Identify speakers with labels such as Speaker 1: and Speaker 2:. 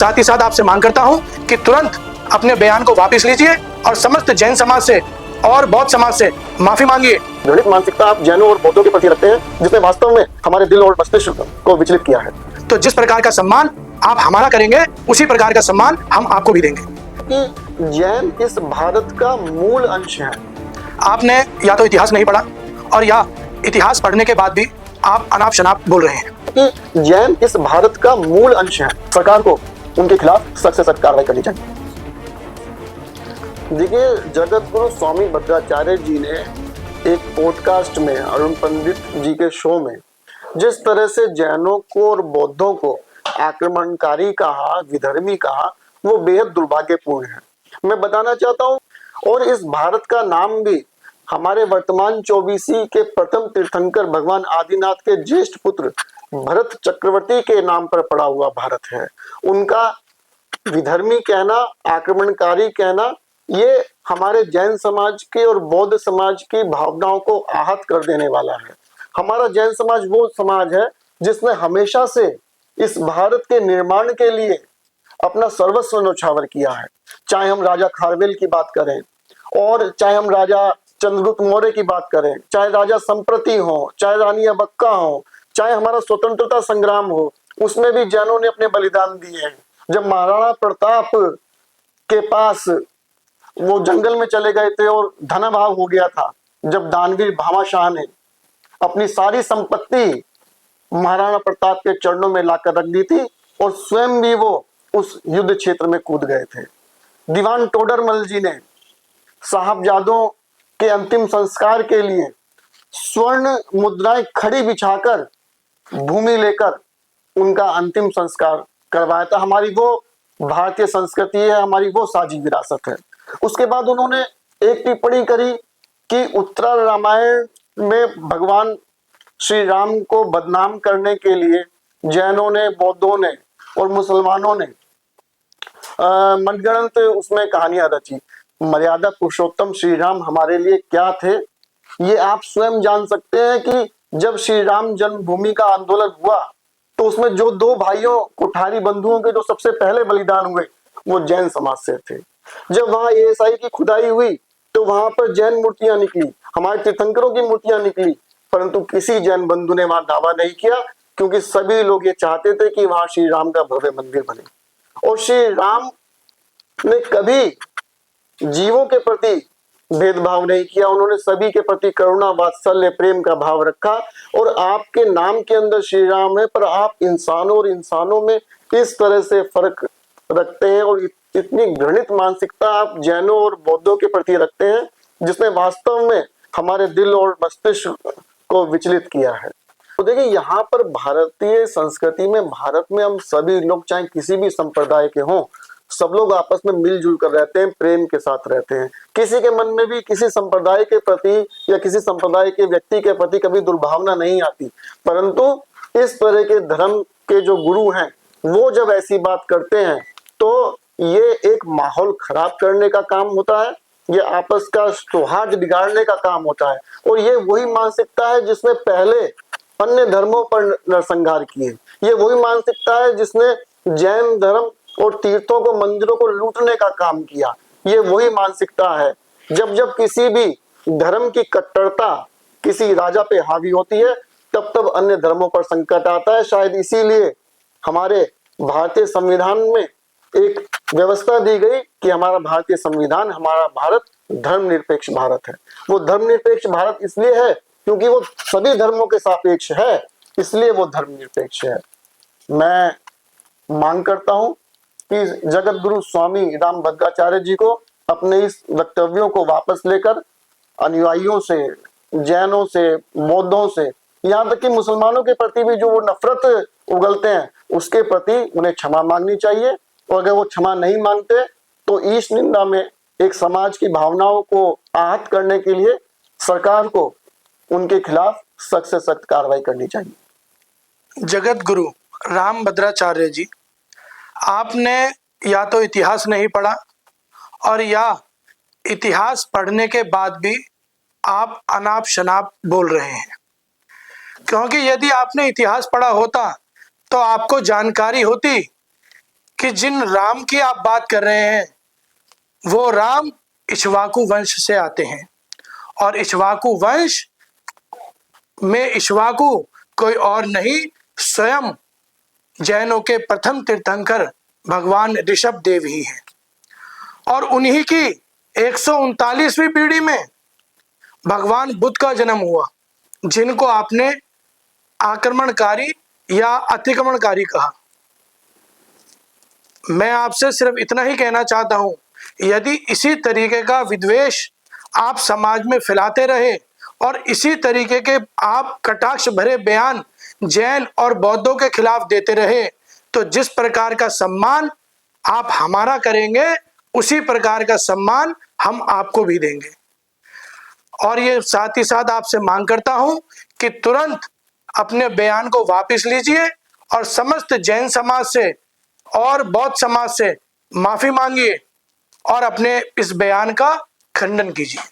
Speaker 1: साथ ही साथ आपसे मांग करता हूं कि तुरंत अपने बयान को वापस लीजिए और समस्त जैन समाज से और बौद्ध समाज से माफी मांगिए।
Speaker 2: घृणित मानसिकता आप जैनों और बौद्धों के प्रति रखते हैं, जिसने वास्तव में हमारे दिल और मस्तिष्क को विचलित किया है।
Speaker 1: तो जिस प्रकार का सम्मान आप हमारा करेंगे, उसी प्रकार का सम्मान हम आपको भी देंगे।
Speaker 2: कि जैन इस भारत का मूल अंश है।
Speaker 1: आपने या तो इतिहास नहीं पढ़ा और या इतिहास पढ़ने के बाद भी आप अनाप शनाप बोल रहे हैं।
Speaker 2: कि जैन इस भारत का मूल अंश है। सरकार को उनके खिलाफ सख्त से सख्त कार्रवाई करनी चाहिए। देखिए, जगत गुरु स्वामी भद्राचार्य जी ने एक पॉडकास्ट में अरुण पंडित जी के शो में जिस तरह से जैनों को और बौद्धों को आक्रमणकारी कहा, विधर्मी कहा, वो बेहद दुर्भाग्यपूर्ण है। मैं बताना चाहता हूँ, और इस भारत का नाम भी हमारे वर्तमान 24वीं के प्रथम तीर्थंकर भगवान आदिनाथ के ज्येष्ठ पुत्र भरत चक्रवर्ती के नाम पर पड़ा हुआ भारत है। उनका विधर्मी कहना, आक्रमणकारी कहना, ये हमारे जैन समाज के और बौद्ध समाज की भावनाओं को आहत कर देने वाला है। हमारा जैन समाज वो समाज है जिसने हमेशा से इस भारत के निर्माण के लिए अपना सर्वस्व न्यौछावर किया है। चाहे हम राजा खारवेल की बात करें, और चाहे हम राजा चंद्रगुप्त मौर्य की बात करें, चाहे राजा संप्रति हो, चाहे रानी अबक्का हो, चाहे हमारा स्वतंत्रता संग्राम हो, उसमें भी जैनों ने अपने बलिदान दिए हैं। जब महाराणा प्रताप के पास वो जंगल में चले गए थे और धनाभाव हो गया था, जब दानवीर भामाशाह ने अपनी सारी संपत्ति महाराणा प्रताप के चरणों में लाकर रख दी थी और स्वयं भी वो उस युद्ध क्षेत्र में कूद गए थे। दीवान टोडरमल जी ने साहबजादों के अंतिम संस्कार के लिए स्वर्ण मुद्राएं खड़ी बिछाकर भूमि लेकर उनका अंतिम संस्कार करवाया था। हमारी वो भारतीय संस्कृति है, हमारी वो साझी विरासत है। उसके बाद उन्होंने एक टिप्पणी करी कि उत्तर रामायण में भगवान श्री राम को बदनाम करने के लिए जैनों ने, बौद्धों ने और मुसलमानों ने मनगढ़ंत उसमें कहानियां रची। मर्यादा पुरुषोत्तम श्री राम हमारे लिए क्या थे, ये आप स्वयं जान सकते हैं कि जब श्री राम जन्मभूमि का आंदोलन हुआ तो उसमें जो दो भाइयों कुठारी बंधुओं के जो सबसे पहले बलिदान हुए वो जैन समाज से थे। जब वहां एएसआई की खुदाई हुई तो वहां पर जैन मूर्तियां निकली, हमारे तीर्थंकरों की मूर्तियां निकली, परंतु किसी जैन बंधु ने वहां दावा नहीं किया, क्योंकि सभी लोग ये चाहते थे कि वहां श्री राम का भव्य मंदिर बने। और श्री राम ने कभी जीवों के प्रति भेदभाव नहीं किया, उन्होंने सभी के प्रति करुणा, वात्सल्य, प्रेम का भाव रखा। और आपके नाम के अंदर श्री राम है, पर आप इंसानों और इंसानों में इस तरह से फर्क रखते हैं और इतनी घृणित मानसिकता आप जैनों और बौद्धों के प्रति रखते हैं, जिसने वास्तव में हमारे दिल और मस्तिष्क को विचलित किया है। तो देखिए, यहाँ पर भारतीय संस्कृति में, भारत में हम सभी लोग चाहे किसी भी संप्रदाय के हों, सब लोग आपस में मिलजुल कर रहते हैं, प्रेम के साथ रहते हैं। किसी के मन में भी किसी संप्रदाय के प्रति या किसी संप्रदाय के व्यक्ति के प्रति कभी दुर्भावना नहीं आती। परंतु इस तरह के धर्म के जो गुरु हैं वो जब ऐसी बात करते हैं तो ये एक माहौल खराब करने का काम होता है, ये आपस का सौहार्द बिगाड़ने का काम होता है। और ये वही मानसिकता है जिसने पहले अन्य धर्मों पर नरसंहार किए। ये वही मानसिकता है जिसने जैन धर्म और तीर्थों को, मंदिरों को लूटने का काम किया। ये वही मानसिकता है। जब जब किसी भी धर्म की कट्टरता किसी राजा पे हावी होती है, तब तब अन्य धर्मों पर संकट आता है। शायद इसीलिए हमारे भारतीय संविधान में एक व्यवस्था दी गई कि हमारा भारतीय संविधान, हमारा भारत धर्मनिरपेक्ष भारत है। वो धर्मनिरपेक्ष भारत इसलिए है क्योंकि वो सभी धर्मों के सापेक्ष है, इसलिए वो धर्मनिरपेक्ष है। मैं मांग करता हूं कि जगत गुरु स्वामी राम भद्राचार्य जी को अपने इस वक्तव्यों को वापस लेकर अनुयायियों से, जैनों से, बौद्धों से, यहाँ तक कि मुसलमानों के प्रति भी जो वो नफरत उगलते हैं, उसके प्रति उन्हें क्षमा मांगनी चाहिए। और अगर वो क्षमा नहीं मांगते तो ईश निंदा में एक समाज की भावनाओं को आहत करने के लिए सरकार को उनके खिलाफ सख्त से सख्त कार्रवाई करनी चाहिए।
Speaker 1: जगत गुरु राम भद्राचार्य जी, आपने या तो इतिहास नहीं पढ़ा और या इतिहास पढ़ने के बाद भी आप अनाप शनाप बोल रहे हैं। क्योंकि यदि आपने इतिहास पढ़ा होता तो आपको जानकारी होती कि जिन राम की आप बात कर रहे हैं वो राम इक्ष्वाकु वंश से आते हैं, और इक्ष्वाकु वंश में इक्ष्वाकु कोई और नहीं, स्वयं जैनों के प्रथम तीर्थंकर भगवान ऋषभ देव ही हैं। और उन्हीं की 139वीं पीढ़ी में भगवान बुद्ध का जन्म हुआ, जिनको आपने आक्रमणकारी या अतिक्रमणकारी कहा। मैं आपसे सिर्फ इतना ही कहना चाहता हूं, यदि इसी तरीके का विद्वेष आप समाज में फैलाते रहे और इसी तरीके के आप कटाक्ष भरे बयान जैन और बौद्धों के खिलाफ देते रहे, तो जिस प्रकार का सम्मान आप हमारा करेंगे उसी प्रकार का सम्मान हम आपको भी देंगे। और ये साथ ही साथ आपसे मांग करता हूं कि तुरंत अपने बयान को वापस लीजिए और समस्त जैन समाज से और बौद्ध समाज से माफी मांगिए और अपने इस बयान का खंडन कीजिए।